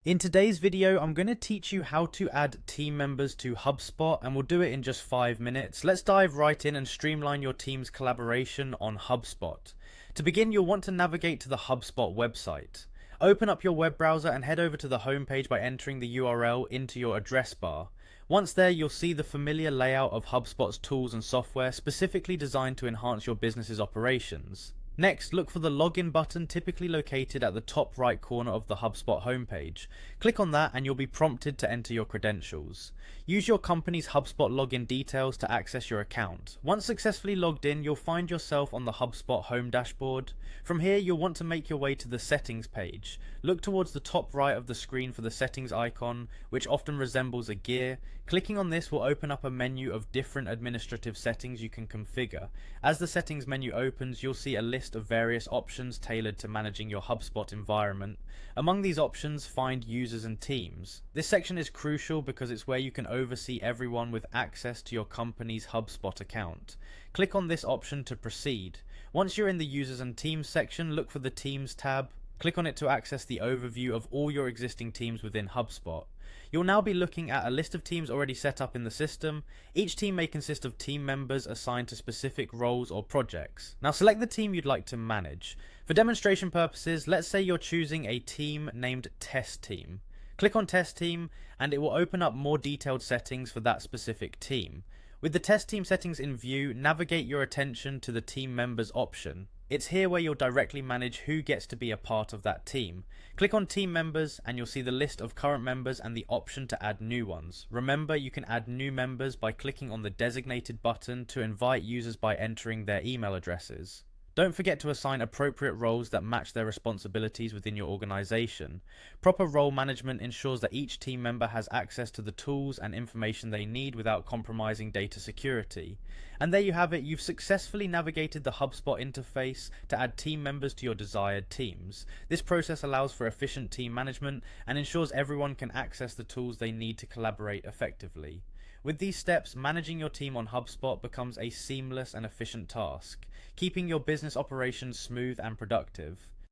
In today's video, I'm going to teach you how to add team members to HubSpot, and we'll do it in just 5 minutes. Let's dive right in and streamline your team's collaboration on HubSpot. To begin, you'll want to navigate to the HubSpot website. Open up your web browser and head over to the homepage by entering the URL into your address bar. Once there, you'll see the familiar layout of HubSpot's tools and software specifically designed to enhance your business's operations. Next, look for the login button typically located at the top right corner of the HubSpot homepage. Click on that and you'll be prompted to enter your credentials. Use your company's HubSpot login details to access your account. Once successfully logged in, you'll find yourself on the HubSpot home dashboard. From here, you'll want to make your way to the settings page. Look towards the top right of the screen for the settings icon, which often resembles a gear. Clicking on this will open up a menu of different administrative settings you can configure. As the settings menu opens, you'll see a list of various options tailored to managing your HubSpot environment. Among these options, find users and teams. This section is crucial because it's where you can oversee everyone with access to your company's HubSpot account. Click on this option to proceed. Once you're in the users and teams section, look for the teams tab. Click on it to access the overview of all your existing teams within HubSpot. You'll now be looking at a list of teams already set up in the system. Each team may consist of team members assigned to specific roles or projects. Now select the team you'd like to manage. For demonstration purposes, let's say you're choosing a team named Test Team. Click on Test Team and it will open up more detailed settings for that specific team. With the Test Team settings in view, navigate your attention to the Team Members option. It's here where you'll directly manage who gets to be a part of that team. Click on Team Members and you'll see the list of current members and the option to add new ones. Remember, you can add new members by clicking on the designated button to invite users by entering their email addresses. Don't forget to assign appropriate roles that match their responsibilities within your organization. Proper role management ensures that each team member has access to the tools and information they need without compromising data security. And there you have it, you've successfully navigated the HubSpot interface to add team members to your desired teams. This process allows for efficient team management and ensures everyone can access the tools they need to collaborate effectively. With these steps, managing your team on HubSpot becomes a seamless and efficient task, keeping your business operations smooth and productive.